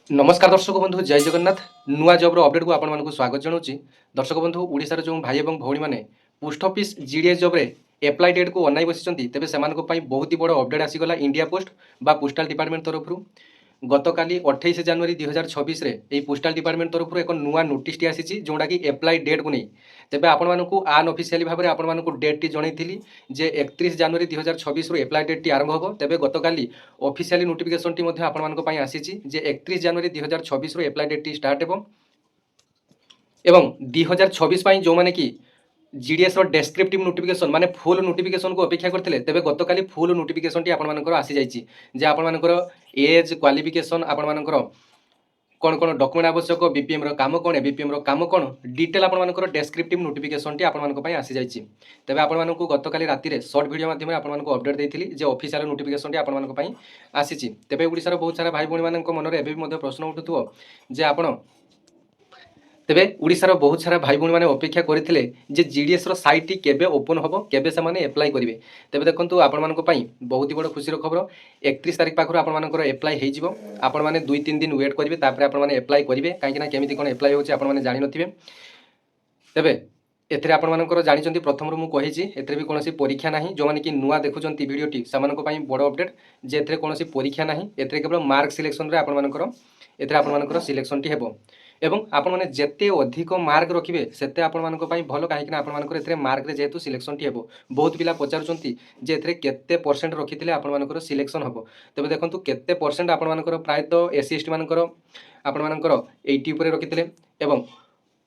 नमस्कार दर्शक बंधु जय जगन्नाथ नुआ जॉब अपडेट को आपको स्वागत जनाऊँगी। दर्शक बंधु ओडिशार जो भाई और भौणी मैंने पोस्ट ऑफिस जीडीएस जॉब रे एप्लाई डेट को अनाई बसी तेज से बहुत ही बड़ अपडेट आसीगला इंडिया पोस्ट बा पोस्टाल डिपार्टमेंट तरफ गतकाली 28 जनवरी 2026 रे पोस्टाल डिपार्टमेंट तरफ एक नुआ नोटिस टी आसी जोटा कि एप्लाई डेट को नहीं तेज आपको आन ऑफिशियली भाव में आपको डेट टी जनई जे 31 जनवरी 2026 रु एप्लाई डेट टी आरंभ हो तेज गतकाली ऑफिशियली नोटिफिकेशन टी आपण आसी जे 31 जनवरी 2026 रु एप्लाई डेट टी स्टार्ट हो एवं 2026 जो मैंने कि जीडीएस डेस्क्रिप्टिव नोटिफिकेशन माने फुल नोटिफिकेशन को अपेक्षा करते तेज गतकाली फुल नोटिफिकेशन टी आपंकर आसी जाइए जे आपंकर एज क्वालिफिकेशन आपंकर कौन कौन डॉक्यूमेंट आवश्यक बीपीएम काम कौन बीपीएम काम कौन डिटेल आपंकर डेस्क्रिप्टिव नोटिफिकेशन टी आपंकर आसी जाइए तेज आपको गतकाली राति सर्ट वीडियो माध्यम आपको अपडेट देती जे ऑफिशियल नोटिफिकेशन टी आपंकर आसी तेज ओडिशार बहुत सारा भाई भाई मनर एवं प्रश्न उठुव जे आपण तेबे ओडिशार बहुत सारा भाई भाई मैंने अपेक्षा करते जे जीडीएस साइट टी केबे ओपन हम केबे से माने एप्लाई करेंगे तेबे देखो आपण बहुत ही बड़ खुशी खबर 31 तारीख पाखर आपर एप्लाई हो आपण मैंने 2-3 दिन वेट करेंगे तापर आपण मैंने एप्लाई करेंगे कहीं केमी कौन एप्लाई होची आपण मैंने जानि नथिबे तेबे एथिरे आपणमानकर जानिचंती प्रथम मु कहिछि एथिरे भी कोनोसी परीक्षा नाही जो माने कि नुआ देखुचंती वीडियोटी समानक पई बड़ अपडेट जे एथिरे कोनोसी परीक्षा नाही एथिरे केवल मार्क सिलेक्शन रे आपणमानकर एथिरे आपणमानकर सिलेक्शन टी हेबो एवं आपण माने जेते अधिक मार्क रखिबे सेते आपणमानक पई भलो काहे कि आपणमानकर एथिरे मार्क रे जेतु सिलेक्शन टी हेबो बहुत पिला पचारुचंती जे एथिरे केते परसेंट रखिथिले आपणमानकर सिलेक्शन हेबो तेबे देखंतु केते परसेंट आपणमानकर प्रायतो एससी एसटी मानकर आपणमानकर 80 ऊपर रखिथिले एवं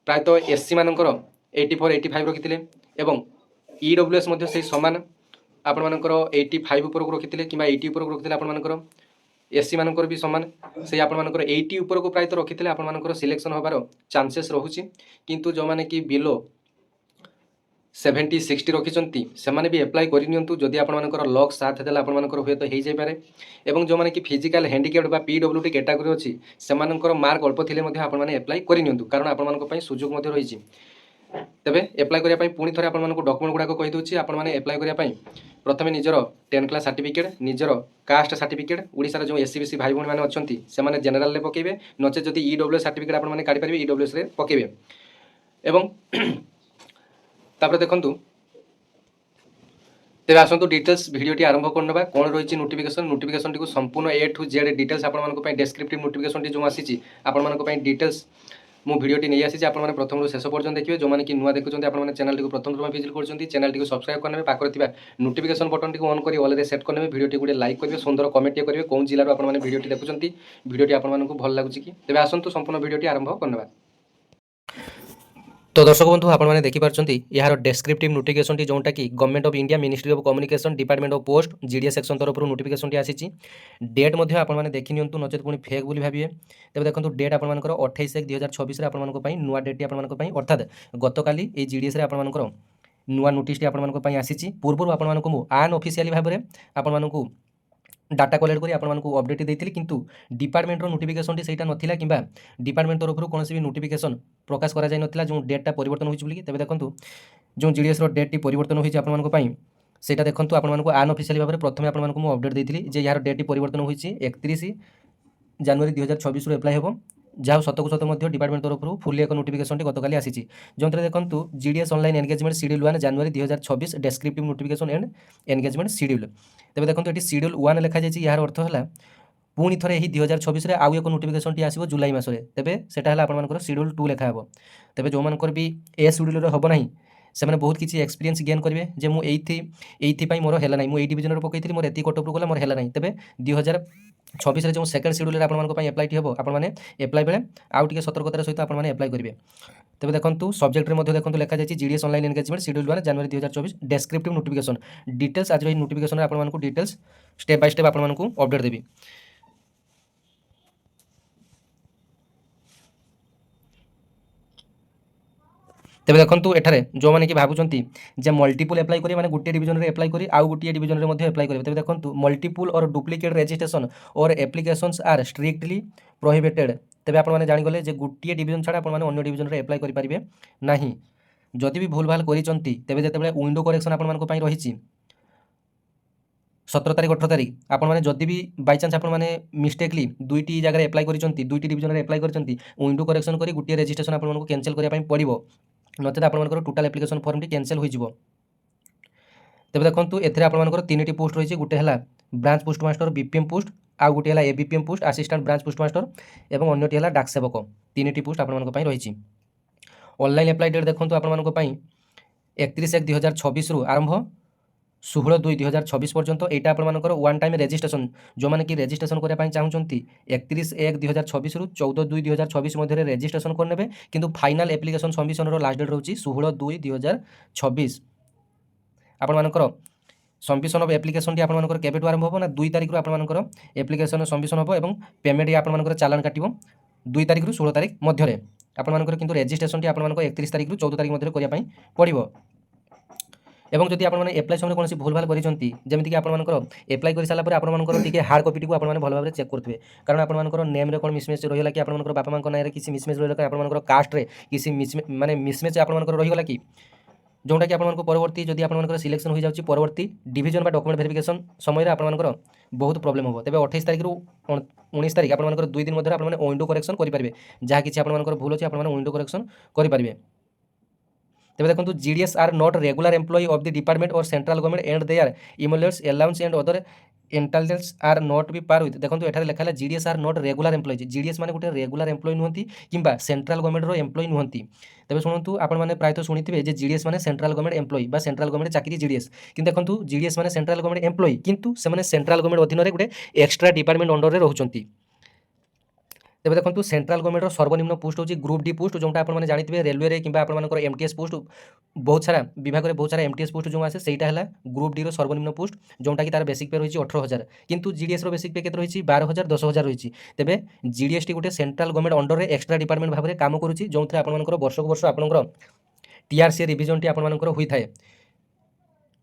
प्रायतो एससी मानकर 84-85 रखिथिले एवं ईडब्ल्यूएस मध्य से समान आपणमानकर 85 ऊपर को रखिथिले किबा 80 ऊपर को रखिथिले आपणमानकर एससी मानकर भी समान से आपणमानकर 80 ऊपर को प्रायतो रखिथिले आपणमानकर सिलेक्शन होबार चांसेस रहुची किंतु जो माने कि बिलो 70-60 रखिचंती से माने भी एप्लाई करि नियंतु जदि आपणमानकर लक साथ देला आपणमानकर हुए तो हेइ जाय पारे एवं जो माने कि फिजिकल हैंडिकैप्ड बा पीडब्ल्यूडी कैटेगरी अछि से मानकर मार्क अल्प थिले मध्ये आपण माने एप्लाई करि नियंतु कारण आपणमानक पई सुযোগ मध्ये रहिछि तेबे एप्लाई करिया पई पुणी थरे आपन डॉक्यूमेंट गुडा कहि दउछि आपन माने एप्लाई करिया पई प्रथमे निजर 10 क्लास सर्टिफिकेट निजर कास्ट सर्टिफिकेट ओडिसा जो एससी भाई भौणी माने अछंती से माने जनरल ले पकेबे नचे जदि ईडब्ल्यूएस सर्टिफिकेट आपन माने काढि परिबे ईडब्ल्यूएस रे पकेबे एवं तापर देखंतु तेज आसतु डिटेल्स भिडियोटी आरंभ करना कौन रही नोटिफिकेशन टी संपूर्ण ए टू जेड डिटेल्स आपंप डेस्क्रिप्टिव नोटिफिकेशन टी जो आसी आपंप डिटेल्स मु भिडियोटी नहीं आसी आपने प्रथम शेष पर्यटन देखिए जो मैंने नुआ देखुं आपने चैनल को प्रथम विजिट कर चैनल को सब्सक्राइब करने पाखर नोटिफिकेशन बटन टी ऑन कर ऑल सेट करने भिडियोटी गोटे लाइक करेंगे सुंदर कमेंट करेंगे कौन जिलार आपने भिडियोटी देखुं भिडियोटी आपको भल लगुच कि तेज आसतु संपूर्ण भिडियोटी आरंभ करना तो दर्शक बंधु आपने देखिपारे यार डेस्क्रिप्टिव नोटिफिकेशन जोटा कि government of India ministry of communication department of post GDS section तरफ नोटिफिकेशन टी आसी डेट आपने देखी नियंतु नचेत पुणी फेक बोली भाविए तेज देखो डेट आपर 28/1/2026 आपंपाई नुआ डेट आपंपाई अर्थात गतकाली ये जीडीएस आपंकर नुआ नोटिस आपंपाई आसी पूर्व आपको आन ऑफिशियली भाव में आपको डाटा कलेक्ट करी आपको अपडेट देती किंतु डिपार्टमेंट नोटिफिकेशन से नाला कि डिपार्टमेंट तरफ कौन भी नोटिफिकेशन प्रकाश करा जाय नथिला जो डेटा परिवर्तन होइछ बोली तेबे देखंतु जो जीडीएस डेट टी परिवर्तन होइछ आपन पई सेटा देखंतु आपन आन ऑफिशियल भाव में प्रथम आपन को अपडेट देती जे यार डेट टी परिवर्तन होइछ 31 जनवरी 2026 एप्लाई हेबो जहाँ शतक शत डिपार्टमेंट तरफ फुली एक नोटिफिकेशन गतकाली आसी जो देखो जीडीएस ऑनलाइन एंगेजमेंट शेड्यूल 1 जनवरी 2026 descriptive notification and engagement schedule तेज देखो ये शेड्यूल 1 लिखा जाए यार अर्थ है पुणी थे यही 2026 आउ एक नोटिफिकेशन टी आसो जुलाई मसरे तेज सेटा आपर शेड्यूल 2 लिखा हे तेज जो मानकर भी ए शेड्यूल हम ना से बहुत किसी एक्सपीरियंस गेन करेंगे जे मुझे मोर है ना मुझे डिविजन पकई मोर एति कटअप गला मोर है ना तेज 2026 जो सेकेंड शेड्यूल आपंप एप्लाई हम आपने एप्लाई बेले आउ टे सतर्कतार सहित आपने एप्लाई करेंगे तेज देखो सब्जेक्ट में देखो लिखा जाए जीडीएस ऑनलाइन एंगेजमेंट शेड्यूल 1 जनवरी 2024 डेस्क्रिप्टिव नोटिफिकेशन डिटेल्स आज नोटिफिकेशन आपको डिटेल्स स्टेप बाय स्टेप आपको अपडेट देवी तेज देखो एठारे जो मैंने कि भावुंट जे मल्टीपुल एप्लाई करेंगे मैंने गोटे डिविजन में एप्लाई करी आउ गोटे डिविजन में एप्लाई करेंगे तेज देखो मल्टीपुल और डुप्लिकेट रजिस्ट्रेशन और एप्लिकेशंस आर स्ट्रिक्टली प्रोहिबिटेड तेज आपने जानीगले गोटे डिविजन छाड़ा आपने डिविजन में एप्लाई करेंगे ना जदि भी भूल भाल कर तेज जो विंडो करेक्शन आपको रही 17 ତାରିଖ 18 ତାରିଖ ଆପଣମାନେ ଯଦି ବି ବାଇଚାନ୍ସ ଆପଣମାନେ ମିଷ୍ଟେକଲି ଦୁଇଟି ଜାଗାରେ ଆପ୍ଲାଏ କରିଛନ୍ତି, ଦୁଇଟି ଡିଭିଜନରେ ଆପ୍ଲାଏ କରିଛନ୍ତି, ୱିଣ୍ଡୋ କରେକ୍ସନ୍ କରି ଗୋଟିଏ ରେଜିଷ୍ଟ୍ରେସନ ଆପଣମାନଙ୍କୁ କ୍ୟାନସେଲ କରିବା ପାଇଁ ପଡ଼ିବ, ନଚେତ ଆପଣଙ୍କର ଟୋଟାଲ ଆପ୍ଲିକେସନ ଫର୍ମଟି କ୍ୟାନସେଲ ହୋଇଯିବ। ତେବେ ଦେଖନ୍ତୁ ଏଥିରେ ଆପଣଙ୍କର ତିନିଟି ପୋଷ୍ଟ ରହିଛି। ଗୋଟେ ହେଲା ବ୍ରାଞ୍ଚ ପୋଷ୍ଟମାଷ୍ଟର ବିପିଏମ୍ ପୋଷ୍ଟ, ଆଉ ଗୋଟିଏ ହେଲା ABPM post assistant branch postmaster, ଏବଂ ଅନ୍ୟଟି ହେଲା ଡାକ ସେବକ। ତିନିଟି ପୋଷ୍ଟ ଆପଣମାନଙ୍କ ପାଇଁ ରହିଛି। ଅନଲାଇନ୍ ଆପ୍ଲାଏ ଡେଟ୍ ଦେଖନ୍ତୁ ଆପଣମାନଙ୍କ ପାଇଁ 31/1/2026 ଆରମ୍ଭ 16/2/2026 পর্যন্ত। এইটা আপনার ওয়ান টাইম রেজিষ্ট্রেসন, যে রেজিষ্ট্রেসন করা চাহুমান 31/1/2026 14/2/2026 মধ্যে রেজিষ্ট্রেসন করে নেবে, কিন্তু ফাইনাল আপ্লিকেসন সবমিশনর লাস্ট ডেট রয়েছে 16/2/2026। আপনার সবমিশন অফ আপ্লিকেসনটি আপনার কেবেঠু আরম্ভ হব না 2 তারিখর আপনার আপ্লিকেসন সবমিশন হব, এবং পেমেন্ট আপনার চালান কাটব 2 তারিখর 16 তারিখ মধ্যে। আপনার কিন্তু রেজিষ্ট্রেসনটি আপনার 31 তারিখর 14 তারিখ মধ্যে করা পড়ব। এবং যদি আপনার এপ্লাই সময় কোণী ভুল ভাল করেছেন, যেমিতিক আপনার এপ্লাই করে সারা পরে আপনার টিকে হার্ড কপিটি আপনার ভালো ভাবে চেক করবে, কারণ আপনার নেম্রে কোণ মিসম্যাচ রহিলা কি, আপনার বাপা মাঙ্ক নাঁরে কিছু মিসম্যাচ রহিলা কি, আপনার কাস্টরে কিছু মানে মিসম্যাচ আপনার রহিগলা কি, जोटा कि आपको परवर्ती जदि आप सिलेक्शन हो जाए परवर्ती डिविजन बा डॉक्यूमेंट वेरिफिकेशन समय आपंकर बहुत प्रॉब्लम हम। तेज 28 तारिख रु 19 तारिख आप 2 दिन मध्य आप विंडो करेक्शन करेंगे, जहाँ किसी आप भूल अच्छे आप विंडो करेक्शन करेंगे। तेज देखो GDS are not regular employ of the department और central government and their emoluments allowance and other entitles are not be par with. देखो एठारे लिखा है GDS are not regular employ. GDS माने गोटे रेगुलर एम्प्लॉय नुहंती किंबा सेंट्रल गवर्नमेंट एम्प्लॉय नुहंती। तेज शुणु आपण मैंने प्रायतः शुणिथे जे जीडीएस माने सेंट्रल गवर्नमेंट एम्प्लॉय बा सेंट्रल गवर्नमेंट चाकरी जीडीएस, किंतु देखो जीडीएस माने सेंट्रल गवर्नमेंट एम्प्लॉय किंतु से सेंट्रल गवर्नमेंट अधीन गोटे एक्सट्रा डिपार्टमेंट अंडर में रोचंती। तेज देखो सेंट्रल गवर्नमेंट सर्वनिम्न पोस्ट होची ग्रुप डी पोस्ट, जोटा आपने जानते रेलवे कि एमटीएस पोस्ट बहुत सारा विभाग में बहुत सारा एमटीएस पोस्ट जो आसे सहीटा है ग्रुप डी सर्वनिम्न पोस्ट, जोटा कि तार बेसिक पे रही 18,000, किंतु जीडीएस बेसिक पे केते रही 12,000 10,000 रही। तेज जीडीएस टी गोटे सेंट्रल गवर्नमेंट अंडर में एक्सट्रा डिपार्टमेंट भाव में काम करुँच, जो थे आपंकर वर्ष को वर्ष आपंकर टीआरसी रिविजन टी आपंकर होता है,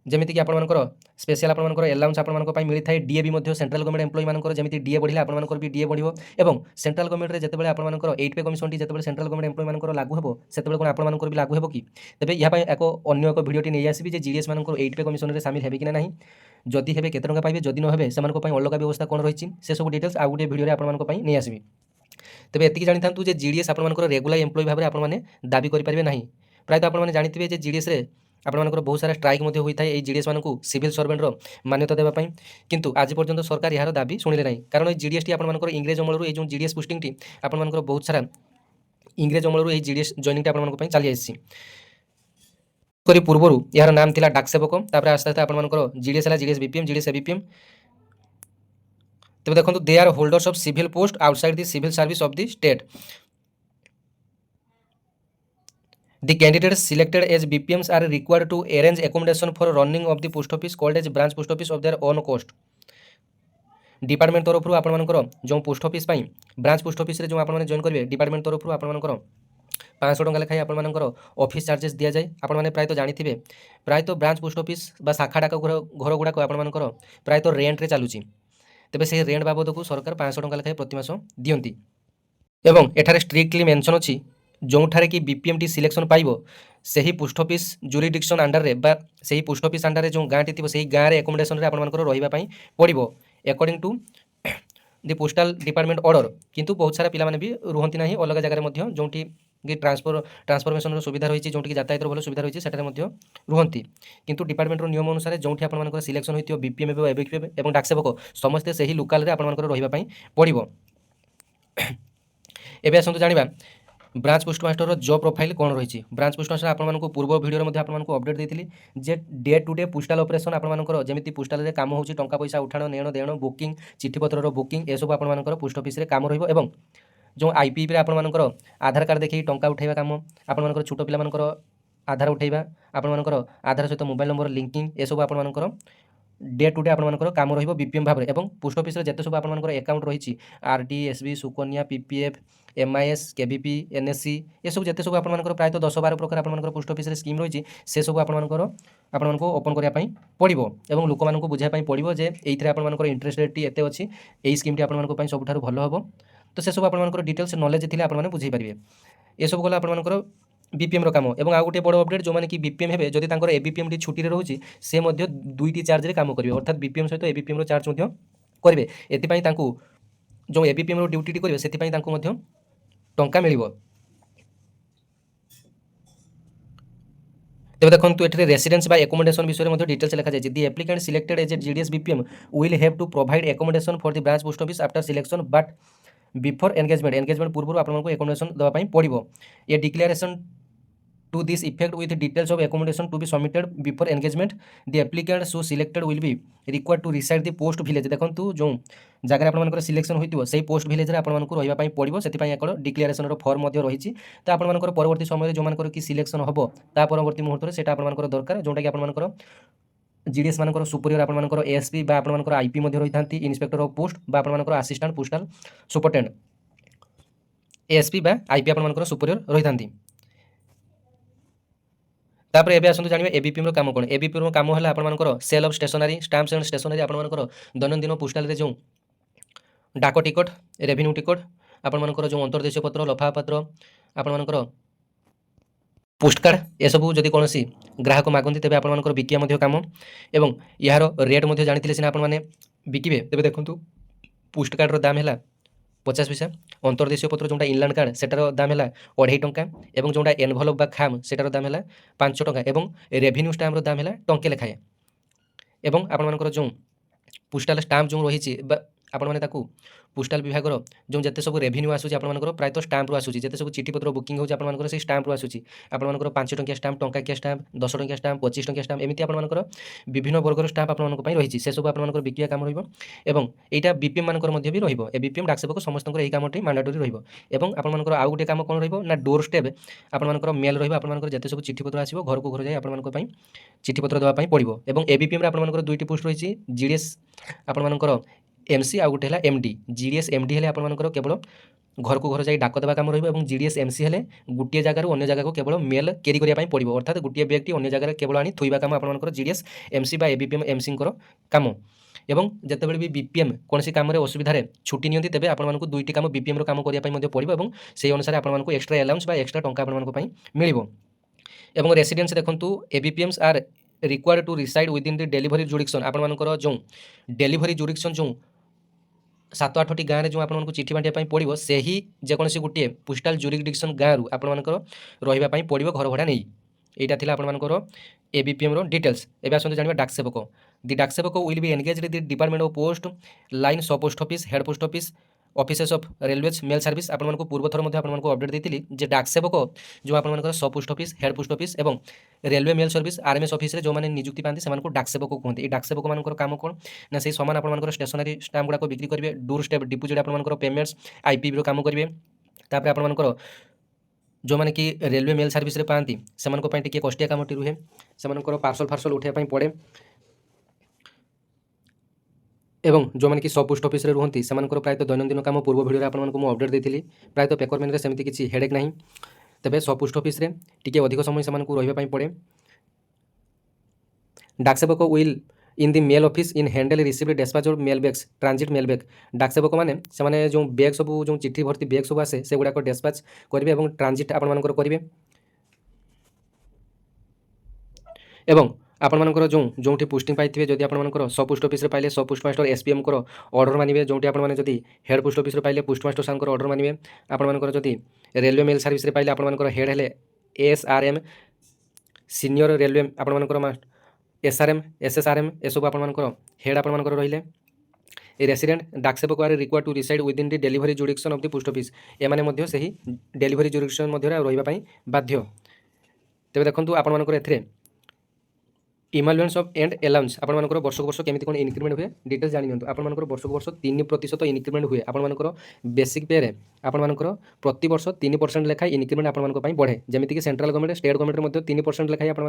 जमीक आपंकर स्पेशल आपंकर एलाउंस आपंकर मिलता है। डीए भी सेंट्रल गवर्नमेंट एम्प्लॉय मानकर जमी डीए बढ़िया आपंकर भी डीए बढ़ो, और सेंट्रल गवर्नमेंट जिते आपंकर 8 पे कमिशन जिते सेंट्रल गवर्नमेंट एम्प्लॉय मानकर लागू हो से कौन आपंकर भी लागू हो कि। तेज यहाँ एक अन्य एक भिडियोटी नहीं आसबि जे जीडीएस मानकर 8 पे कमिशन में सामिल है कि ना, जदि हे केते टंका पाइबे जदि न हे से अलग व्यवस्था कौन रही से सब डिटेल्स आउ गोटे भिडियो आपंकर नहीं आसबि। तेज एति जानी था जीडीएस आपंकर रेगुलर एम्प्लॉय भाव में आपने दाबी करेंगे ना। प्रायतः आपने जानते हैं जीडीएस आपंकर बहुत सारा स्ट्राइक होता है जीडीएस मानक सिविल सर्वेंटर मान्यता देवाई, किंतु आज पर्यंत सरकार यार दाबी शुणिले ना, कारण ये जीडीएस टी आपंकर इंग्रेज अमलू ये जीडीएस पोस्टिंग टी आपंकर बहुत सारा इंग्रेज अमलू ये जीडीएस जॉइनिंग आपंकर चली आसी करी पूर्वर यार नाम थिला डाक सेवक, तापर आस्ते आस्ते आपंकर जीडीएस है जीडीएस बीपीएम जीडीएस एबीपीएम। तेज देखो they are holders of civil post outside the civil service of the state. The candidates selected as BPMs are required to arrange accommodation for running of the post office called as branch post office of their own cost। Department तरफ आपंकर जो post office branch post office जो आपने join करेंगे department तरफ आपंकर 500 टंका लेखाएं आपंकर ऑफिस चार्जेस दि जाए। आपने प्रायतः जानते प्रायतः ब्रांच पोस्ट ऑफिस बा शाखा डाक घर गुड़ाक आपंकर प्रायतः रेंट्रे चलुची, तेज से रेंट बाबद को सरकार 500 टंका लेखाएं प्रति मास दियंती। एवं एठारे स्ट्रिक्टली मेंशन अछि जोठारे कि बीपीएमटी सिलेक्शन पाइबो सही पोस्ट ऑफिस जुरिडिक्शन अंडर रे बा सही पोस्ट ऑफिस अंडर रे जो गाँटी थी सही गाँव एकोमोडेशन रे आपंकर रहिबा पई पड़िबो according to the postal department order. किंतु बहुत सारा पिला माने भी रुहंती नाही अलग जगह मध्ये जोंठी कि ट्रांसफॉर्मेशन सुविधा रही जोंठी कि यातायात भल सुविधा रही सेटारे मध्ये रुहंती, किंतु डिपार्टमेंट नियम अनुसार जोंठी आपंकर सिलेक्शन होइतियो बीपीएम एवं एबीपीएम एवं डाक सेवक समस्ते सही लोकाल रे आपंकर रहिबा पई पड़िबो। एबे आसंतु जानिबा ब्रांच पोस्टमास्टर जॉब प्रोफाइल कौन रही। ब्रांच पोस्टमास्टर आपको पूर्व भिडियो में आपको अपडेट देती जे day to day postal operation आपंकर जमी पोस्टाल काम हो टंका पैसा उठाण नेण देण बुकिंग चिठी पत्र बुकिंग ए सब आपंकर पोस्ट ऑफिस रे काम रहिबो, एवं जो आईपी रे आपंकर आधार कार्ड देखिए टंका उठाइबा काम आपंकर छोट पिलाମାନଙ୍କର आधार उठाइबा आपंकर आधार सहित मोबाइल नंबर लिंकिंग ए सब आपंकर डे टू डे आपंकर काम रहिबो बीपीएम भाव में। एवं पोस्ट ऑफिस रे जते सब आपंकर अकाउंट रही RD SB Sukanya PPF MIS KBP NSC ये सब जते सब आपंकर प्रायतः 10-12 प्रकार आपंकर पोस्ट ऑफिस रे स्कीम रही से सब आपंकर ओपन करिया पई पड़िबो, एवं लोक मानकु बुझाय पई पड़िबो जे एइथरे आपंकर इंटरेस्ट रेट टी एते अछि एई स्कीम टी आपंकर पई सबठारु भलो हबो। तो से सब आपंकर डिटेल्स नॉलेज थिले आपन माने बुझाई परिबे। ए सब गला आपंकर बीपीएम काम और आउ गोटे बड़ अपडेट जो मैंने कि बीपीएम हे जदि तांकर एबीपीएम टी छुट्टी रोचे से दुईटी चार्ज रे काम करेंगे अर्थात बीपीएम सहित एबीपीएम चार्ज करेंगे एपाई जो एबीपीएम ड्यूटी करेंगे से टंका मिल तेज देखो ये रेसिडेंस बा एकोमोडेशन विषय में डिटेल्स लिखा जाए the applicant selected as a GDS BPM will have to provide accommodation for the branch post office after selection but before engagement पूर्व आपको एकोमोडेशन देवाई पड़ो a declaration to this effect with details of accommodation to be submitted before engagement the applicant so selected will be required to reside the post village देखो जो जगह आप selection होती से पोस्ट भिलेज में आपको रही पड़ो से एक डिक्लेरेशन फर्म रही तो आप परवर्ती समय जो कि सिलेक्शन हम ता परवर्ती मुहूर्त से आप दरकार जोटा कि आप जीडीएस मान सुपरियर आपर एएसपी आपर आईपी रही था इन्स्पेक्टर ऑफ पोस्ट आपर assistant postal superintendent ASP IP आपर सुपरियर रही था तापर एबे आसंतु जानिबे एबीपीएम रो काम कोन एबीपीएम रो काम हला आपनकर sale of stationery stamps and stationery आपनकर दैनंदिन पोस्टाल रे जो डाक टिकट रेवेन्यू टिकट आपनकर जो अंतर्देशीय पत्र लफापत्र आपनकर पोस्ट कार्ड ए सब जदि कोनोसी ग्राहक मागंती तेबे आपनकर बिकिया मध्ये काम एवं यार रेट मध्ये जानिथिले सिना आपन माने बिकिबे तेबे देखंतु पोस्ट कार्ड रो दाम हला 50 पैसा अंतर्देशीय पत्र जोटा इनलैंड कार्ड सेटार दाम है 2.5 टंका एवं जोटा एनभलप बा खाम सेटार दाम है 5 टंका एवं रेवेन्यू स्टाम्प दाम है टंके लेखाए एवं आपण जो पोस्टाल स्टाम्प जो रही आपण मैंने पोस्टाल विभाग जो जिते सब रेवेन्यू आसूँ आपर प्रायतः स्टाम्प आसूँ जिते सब चिठी पत्र बुकिंग होती आपर से स्टाम्प आसूँ आपर 5 टंकिया स्टाम्प टंकाकिया स्टाम्प 10 टंकिया स्टाम्प 25 टंकिया स्टाम्प एमती आपर विभिन्न वर्गर स्टाम्प आप रही से सब आपर बिकिया काम रहा यहाँ बीपीएम मानकर भी रही बीपीएम डाक सेवक समस्त यही कमटी मैंडेटरी रही आपर आउ गोटे कम कौन रहा डोर स्टेप आपर मेल रही आपर जिते सब चिठी पत्र आसो घर को घर जाए आप चिठी पत्र देवाई पड़ो और एबीपीएम आपर दुईटी पोस्ट रही जीडीएस आपर एमसी आउ गोटे एमडी जीडीएस एमडी हेले आपर केवल घर को घर जाए डाक देवा काम रही जीडीएस एमसी हेले गोटे जगार अन्य जगह को केवल मेल कैरी करने पड़ो अर्थात गोटे व्यक्ति अन्य जगह केवल आनी थोइबा काम आपर जीडीएस एमसी बा एबीपीएम एमसी काम एवं जितेबाला भी बीपीएम कौन कम असुविधा छुट्टी नियंती तेज आपको दुईटी कम बीपीएम रो काम करने पड़ो और से अनुसार आपको एक्सट्रा अलाउंस बा एक्सट्रा टंका आपको मिल एवं रेसिडेंस देखूँ ABPMs are required to reside within the delivery jurisdiction आपर जो डेलीवरी जुडिक्शन जो 7-8टी गाँव में जो आपको चिठी बांटा पड़ो से ही जेकोसी गोटे पोस्टाल जुरिडिक्शन गाँव आपंकर रही पड़ो घर भड़ा नहीं यहाँ थी आपर एबीपीएम रो डिटेल्स एवं आसते जानवे डाक सेवक the Dak Sevak will be engage the department of post line sub post office head post office offices of railways mail service आपको पूर्व थर आपको अपडेट देती जे डाक सेवक जो आप sub post office head post office और railway mail service RMS office जो मैंने नियुक्ति पाते से डाक सेवक कहते हैं डाक सेवक मान काम कौन ना से सामान आप स्टेशनरी स्टाम्प गुड़ाक बिक्री करेंगे डोर स्टेप डिपोजिट आप पेमेंट्स आईपी काम करेंगे तापर आप जो मैंने कि रेलवे मेल सर्विस पाती से टी कष्टिया कमटी रुहे से पार्सल फार्सल उठाई पड़े एवं जो मैंने कि सब पोस्ट ऑफिस रुहति से प्रायतः दैनंदिन काम पूर्व भिडियो आपको अपडेट देती प्रायतः पेपरमैन सेमती किसी हेडेक ना तेज सब पोस्ट ऑफिस टी अधिक समय से रही पड़े Dak Sevak will in the mail office in handle receive despatch और mail bags transit mail bag Dak Sevak मैंने जो बैग सब जो चिठी भर्ती बैग सब आसे से गुड़ाक डेस्पाच करेंगे और ट्रांजिट आपर करेंगे एवं आपर जो जो पोस्टिंग पाइबे जदि आपर सब पोस्ट ऑफिस पाइले sub postmaster SPM order मानवे जो आपड़ी हेड पोस्ट ऑफिस पाइले पोस्ट मास्टर सार ऑर्डर मानवे आपर जदि रेलवे मेल सर्विस पाइले आपर हेड हेले एएसआरएम सीनियर रेलवे आपर एसआरएम एसएसआरएम एसबू आपर हेड आपर रही resident Dak Sevak are required to reside within the delivery jurisdiction of the post office एमाने से ही डेलीवरी जुडिक्शन रही बाध्य तेज देखो आपर a emoluments of and allowance आपर वर्ष को वर्ष केमी कौन इनक्रीमेंट हुए डिटेल्स जानी आपर वर्ष को वर्ष 3% इनक्रीमेंट हुए आपर बेसिक पे आपर प्रति वर्ष 3% लेखाएं इनक्रीमेंट आपर बढ़े जमीक सेंट्रल गवर्नमेंट स्टेट गवर्नमेंट 3% लेखाएं आपर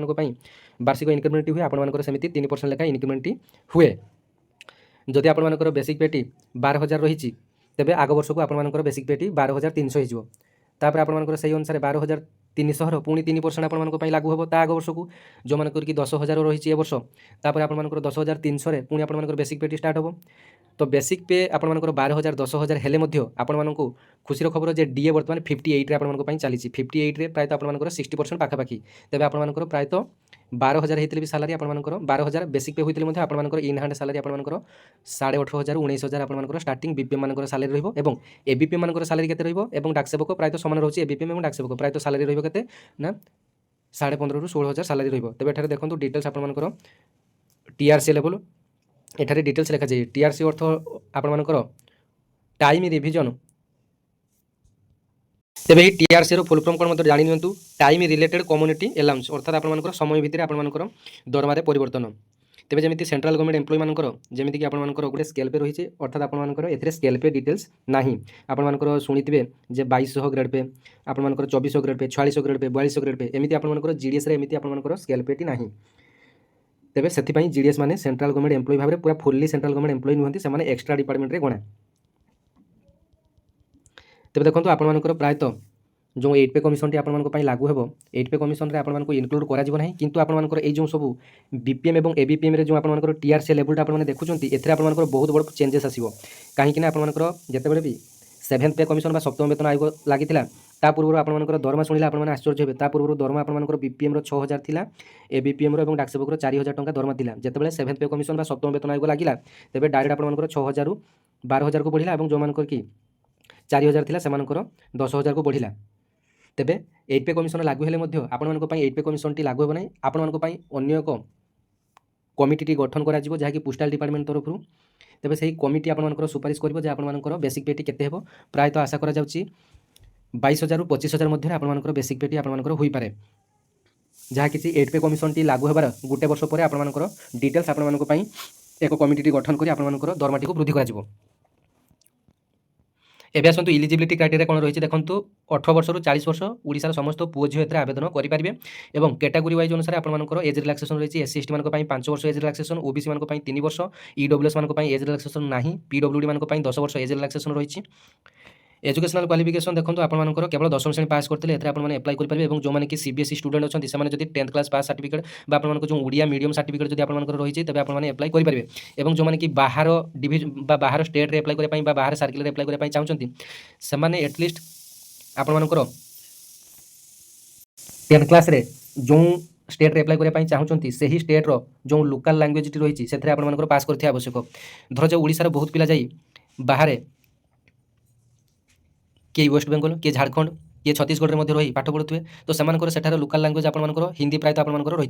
वार्षिक इनक्रीमेंट हुए आपर सेमती 3% लेखाएं इनक्रीमेंट हुए जदि आपर बेसिक पेटी 12,000 रही तेज आग वर्ष को आपर बेसिक पेटी 12,300 होपर आपर से अनुसार 12,300 पुणी 3% आप लागू हम आग वर्ष को जो मानक 10,000 रही वर्ष तापर आपर 10,300 पुणी आप बेसिक पेटी स्टार्ट हम तो बेसिक पे आपंकर 12,000 10,000 हेले आपको खुशी खबर जे डीए बर्तमान 58 आपंपाई चली 58 प्रायत आप 60% पाखापाखि तेज आपंकर प्रायत 12,000 होते भी सालारी आपंकर 12,000 बेसिक पे होते आपंकर इन हैंड सालारी आपंकर 18,500 19,000 आपंकर स्टार्टिंग बीपीएम मान सालारी रही एबीपीएम मान सालारी के डाकसेवक प्रायत सामान रोचे एबीपीएम और डाकसेवक प्रायत सालारी रही ना 15,500 ରୁ 16,000 सालारी रही तेज एठारे देखो डिटेल्स आपंकर टीआरसी लेवल एठारे डिटेल्स लिखा जाए टीआरसी अर्थ आपंकर टाइम रिविजन तेज ये टीआरसी फुल फॉर्म कौन मतलब जानी नियंतु टाइम रिलेटेड कम्युनिटी अलाउंस अर्थात आपंकर समय भितर आपंकर दरमारे परिवर्तन तेज जमी सेंट्रल गवर्नमेंट एम्प्लॉय मानकर जमीक आपंकर गोटे स्केल पे रही है अर्थात आपंकर ए स्केल पे डिटेल्स ना आपंकर शुणिथे जे 2200 ग्रेड पे आपंकर 2400 grade pay 4600 grade pay 4200 grade pay एमती आपंकर जीडीएस एमती आपंकर स्केल पेटी ना तेज से जीडीएस माने सेंट्रल गवर्नमेंट एम्प्लॉय भाव में पूरा फुल्ली सेंट्रल गवर्नमेंट एम्प्लॉय नुहति से एक्सट्रा डिपार्टमेंट रे गणा तेज देखो आपंकर प्रायत जो 8 पे कमिशन टी आपंकर लागू हो 8 पे कमिशन रे आपंकर इनक्लूड करा ना किंतु आपंकर ये जो सब बीपीएम और एबीपीएम रे जो आपंकर टीआरसी लेवल आप देखुं एथे आपंकर बहुत बड़ चेंजेस आसो कहीं आपंकर जितेबाला भी 7th पे कमिशन सप्तम वेतन आयोग लगी ता पूर्व आपंकर दरमा शुणिले आप आश्चर्य हे पूर्व दरमा आपंकर बीपीएम 6,000 थिला एबीपीएम और डाकसेवक 4,000 टंका दरमा थिला जितेबाला 7th पे कमिशन सप्तम वेतन आयोग लगिला तेज डायरेक्ट आपंकर 6,000 ରୁ 12,000 को बढ़िला और जो मानकर कि 4,000 थिला सेमानकर 10,000 को बढ़िला तेबे 8 पे कमिशन लागू हेले मध्य आपनको 8 पे कमिशन टी लागू हेबो नै आपनको अन्य एक कमिटी गठन करा जिवो जहाँकि पोस्टाल डिपार्टमेंट तरफ तेबे सही कमिटी आपनकर सुपारिश करिवो जे आपनकर बेसिक पेटी केते हेबो प्रायतः आशा करा जाउची 22,000 ରୁ 25,000 मध्य आपनकर बेसिक पेटी आपनकर होई पारे जहाँ किसी 8 पे कमिशन टी लागू हेबार गोटे वर्ष पर आपनकर डिटेल्स आपनको एक कमिटी गठन करी आपनकर दरमाटी को वृद्धि करा जिवो एवं आसतु इलिजिबिलिटी क्राइटेरिया कौन रही देखो 18 वर्ष ରୁ 40 वर्ष ओडिशार समस्त पुओ झील एथेर आवेदन करेंगे और कैटेगोरी वाइज अनुसार आपंकर एज रिलैक्सेशन रही एससी एसटी मान 5 वर्ष एज रिलैक्सेशन ओबीसी मान 3 वर्ष ईडब्ल्यूएस मान एज रिलैक्सेशन ना पीडब्ल्यूडी मान 10 वर्ष एज रिलैक्सेशन रही एजुकेशनल क्वालिफिकेशन देखो आपंकर केवल 10वीं श्रेणी पास करते हैं एप्लाई करेंगे और जो मैंने कि सीबीएसई स्टूडेंट अच्छा से 10th क्लास पास सर्टिफिकेट आप जो ओडिया मीडियम सर्टिफिकेट जब आपंकर रही है तेज आपने एप्लाई करेंगे और जो मैंने कि बाहर डिविजन बाहर स्टेट रे एप्लाई करने बाहर सर्किल एप्लाई करने चाहते से एटलिस्ट आपंकर 10th क्लास रे जो स्टेट रे एप्लाई करने चाहते से ही स्टेट रो जो लोकल लैंग्वेज रही है आपंकर पास करते आवश्यक धर जो ओडिशार बहुत पिला जाई बाहर किए वेस्ट बेंगल किए झारखंड किए छत्तीसगढ़ में रही पाठ पढ़ुए तो से लोकल लैंग्वेज आपंकर हिंदी प्रायतः आपंकर रही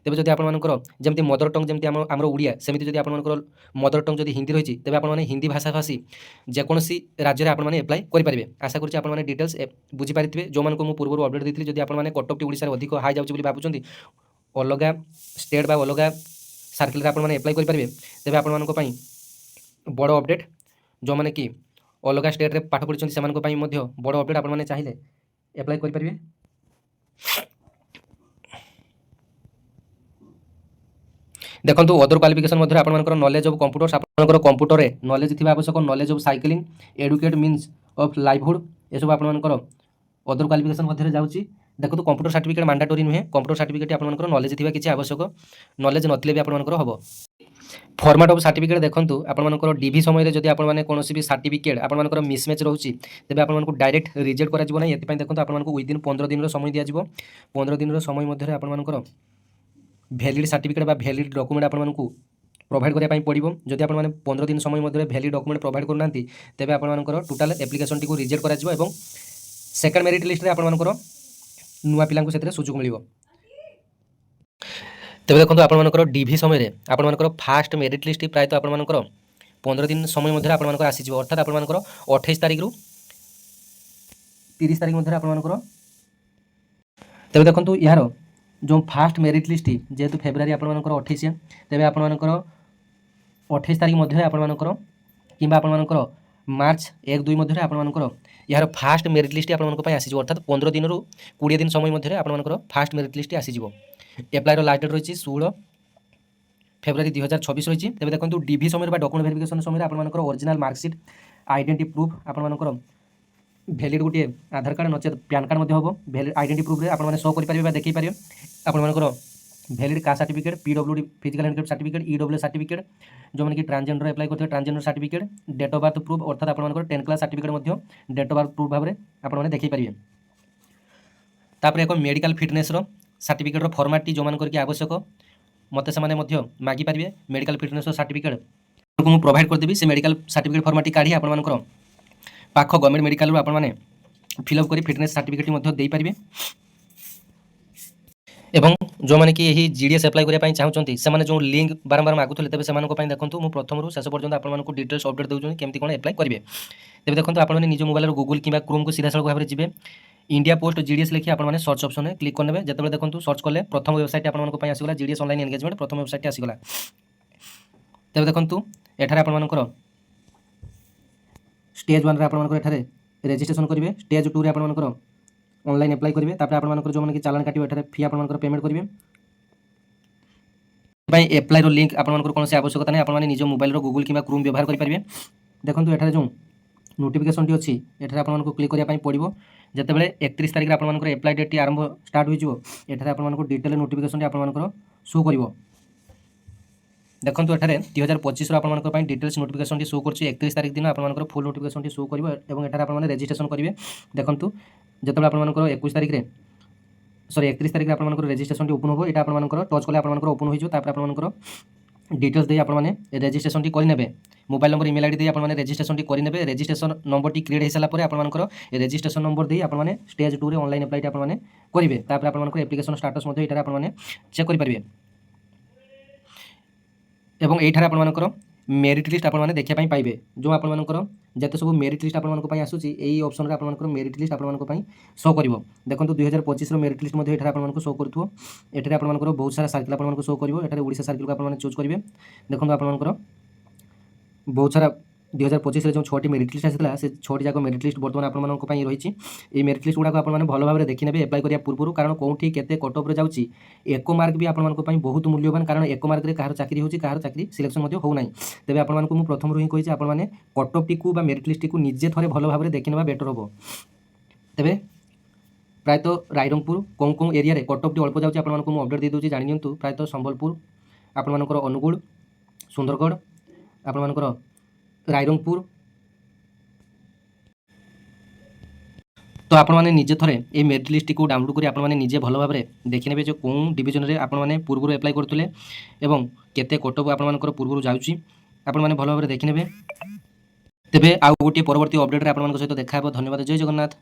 तेज जब आपंकर जमी मदर टंग जमी आम ओडिया सेमती जब आपंकर मदर टंग जब हिंदी रही तेज आप हिंदी भाषाभाषी जेकोसी राज्य में आपने एप्लाई करेंगे आशा करुँच आपने डिटेल्स बुझीपारे जो मैं पूर्व अपडेट देती जब आपने कटअफ टी ओडिशार अधिक हाई जाऊँगी भावुं अलग स्टेट बा अलग सर्किल आपने एप्लाई करेंगे तेज आपण बड़ अपडेट जो मैंने कि अलग स्टेट रे पाठ पढ़ी से बड़ अपडेट आपने चाहिए एप्लाई करेंगे देखो अदर क्वालिफिकेशन आपंकर नॉलेज ऑफ कंप्यूटर्स आपंकर कंप्यूटर रे नॉलेज थी आवश्यक knowledge of cycling adequate means of livelihood ये सब आपंकर अदर क्वालिफिकेशन मध्य जाऊँगी देखो तो कंप्यूटर सर्टिफिकेट मैंडेटरी नुहे कंप्यूटर सर्टिफिकेट आपंकर नॉलेज थी किसी आवश्यक नॉलेज नथिले भी आपंकर हम फॉर्मेट ऑफ सर्टिफिकेट देखो आपंकर डीवी समय जब आपने कौन भी सर्टिफिकेट आपंकर मिसमैच रोचे तेज आपको डायरेक्ट रिजेक्ट करा ये देखो आपको विदिन 15 दिन समय दिज्व 15 दिन समय मध्य आपंकर भैलिड सर्टिफिकेट बा भैलिड डॉक्यूमेंट आपको प्रोवाइड करने पड़ो जदि आपने 15 दिन समय मध्य भैलिड डॉक्यूमेंट प्रोवाइड करना तेज आपंकर टोटाल एप्लिकेशन टी रिजेक्ट कर सेकेंड मेरिट लिस्ट में आपंकर नुआ पिला से सुजोग मिल तेज देखो आपंकर डीवी समय आपंकर फास्ट मेरिट लिस्ट प्रायतः आपंकर 15 दिन समय मध्य आपंकर आसीज अर्थात आपंकर 28 तारिख रू 30 तारिख मध्य आपंकर तेज देखो यार जो फास्ट मेरिट लिस्ट जेहेतु फेब्रुआरी आपंकर 28 तेज आपंकर 28 तारिख मध्य आपंकर कि आपंकर मार्च 1-2 मध्य आपंकर यार फास्ट मेरिट लिस्ट आपंक आसीज अर्थात 15 दिन रू 20 दिन समय मध्य आपंकर फास्ट मेरिट लिस्ट आसीज एप्लायर लास्ट डेट रही 16 फेब्रुआरी 2024 रही तेज देखो डीवी समय डॉक्यूमेंट वेरिफिकेशन समय आपंकर ओरिजिनल मार्कशीट आइडेंटिटी प्रूफ आपंकर भैलिड गोटे आधार कार्ड नचे पैन कार्ड हम भैलिड आइडेंटिटी प्रूफ आपने शो करेंगे देखी पारे आपंकर valid caste certificate, PWD physical handicap certificate, EWS certificate जो मैंने कि ट्रांसजेंडर एप्लाई करते transgender certificate, date of birth proof अर्थात आप 10 class certificate date of birth proof भाव में आपने देखी पारे। तापर एक मेडिकल फिटनेस सर्टिफिकेट फॉर्मेट जो मान करके आवश्यक मत से मागी पारे मेडिकल फिटनेस सर्टिफिकेट को मुझे प्रोवाइड करदेवी से मेडिकल सर्टिफिकेट फॉर्मेट काढ़ी आप पाख गवर्नमेंट मेडिकल आपने फिलअप कर फिटनेस सर्टिफिकेट दे पारे। एवं जो मैंने कि यही जीडीएस एप्लाई करने चाहते से जो लिंक बारंबार मागुले तेज से देखो मुझे प्रथम शेष पर्यटन आपको डिटेल्स अपडेट दूसरी केमती कौन एप्लाई करेंगे। तेज देखो आपने निज मोबाइल गूगल कि क्रोम को सीधा सड़क भाव में जी इंडिया पोस्ट जीडीएस लिखी आपने सर्च ऑप्शन में क्लिक करने जिते देखो सर्च कले प्रथम वेबसाइट आपको आसगला जीडीएस ऑनलाइन एंगेजमेंट प्रथम वेबसाइट आसगला। तेज देखो एठार आपर स्टेज 1 आपर रेजिस्ट्रेशन करेंगे, स्टेज 2 आपर ऑनलाइन एप्लाई करेंगे, आप जो मैंने चालान काटे फी आप पेमेंट करेंगे। एप्लाई लिंक आप कौन से आवश्यकता नहीं आपने निज मोबाइल गूगल कि क्रोम व्यवहार करेंगे। देखो एठार जो नोटिफिकेशन टी अच्छी एठार आपको क्लिक करने पड़ो जितेबाला 31 तारीख में आप एप्लाई डेट आरंभ स्टार्ट हो आपको डिटेल नोटिफिकेशन आपको शो कर। देखो एठार 2025 आप डिटेल्स नोटिफिकेशन शो कर 31 तारीख दिन आप फुल नोटिफिकेशन शो कर आपने रेजिस्ट्रेशन करेंगे। देखो जो आप 21 तारीख में सॉरी 31 तारीख में आप रेजिस्ट्रेशन ओपन हो ये आप टच कले आप ओपन हो डिटेल्स दे आपने रेजिस्ट्रेशन करेंगे। मोबाइल नंबर ईमेल आईडी आपने रेजिस्ट्रेशन करेंगे। रेजिस्ट्रेशन नंबर क्रिएट हो सारापर आप रेजिस्ट्रेशन नंबर दे आपने स्टेज 2 ऑनलाइन एप्लाई आपने करेंगे। आप एप्लिकेशन स्टाटस आपने चेक करेंगे। एवं यठार आपर मेरिट लिस्ट आपने देखा पाइबे जो आपर जिते सब मेरिट लिस्ट आपंपाई आसूसी यही ऑप्शन में आप मेरिट लिस्ट आपंपाई शो कर। देखो 2025 मेरिट लिस्ट एठार आपको शो करूँ एठार आप बहुत सारा सर्किल आपको शो कर ओडिशा सर्किल को आप चूज करेंगे। देखो आप बहुत सारा 2025 जो 6टी मेरिट लिस्ट आसाला से 6टी जाक मेरिट लिस्ट बर्तमान आपंपाई रही ये मेरिट लिस्ट गुड़ाक आपने भल भाव में देखी ने एप्लाई करिया पूर्व कारण कौटी केते कटअप रे जाउची एक मार्क भी आपंपाई बहुत मूल्यवान कारण एक मार्क रे कहार चाकरी होची कहार चाकरी सिलेक्शन हो ना। तेज आपको मुझे प्रथम ही कही आपने कटअप टी मेरिट लिस्ट टी निजे थे भल भाव में देखी ना बेटर हम। तेज प्रायतः रायरंगपुर कौन कौन एरिया कटअप टी अल्प जाऊँगी आपको अपडेट दे दूसरी जानी नियंतु। प्रायतः संबलपुर आपर अनुगुल सुंदरगढ़ आपर रायरंगपुर तो आपने निजे थे ये मेरिट लिस्ट को डाउनलोड कर आपने निजे भल भाव में देखी ने जो कौन डिविजन में आपने पूर्व एप्लाई करते एवं केते कटअप आपर पूर्व जाऊँगी आपने भल भाव में देखी ने। तेज आउ गोटे परवर्ती अपडेट आप सहित देखा। धन्यवाद। जय जगन्नाथ।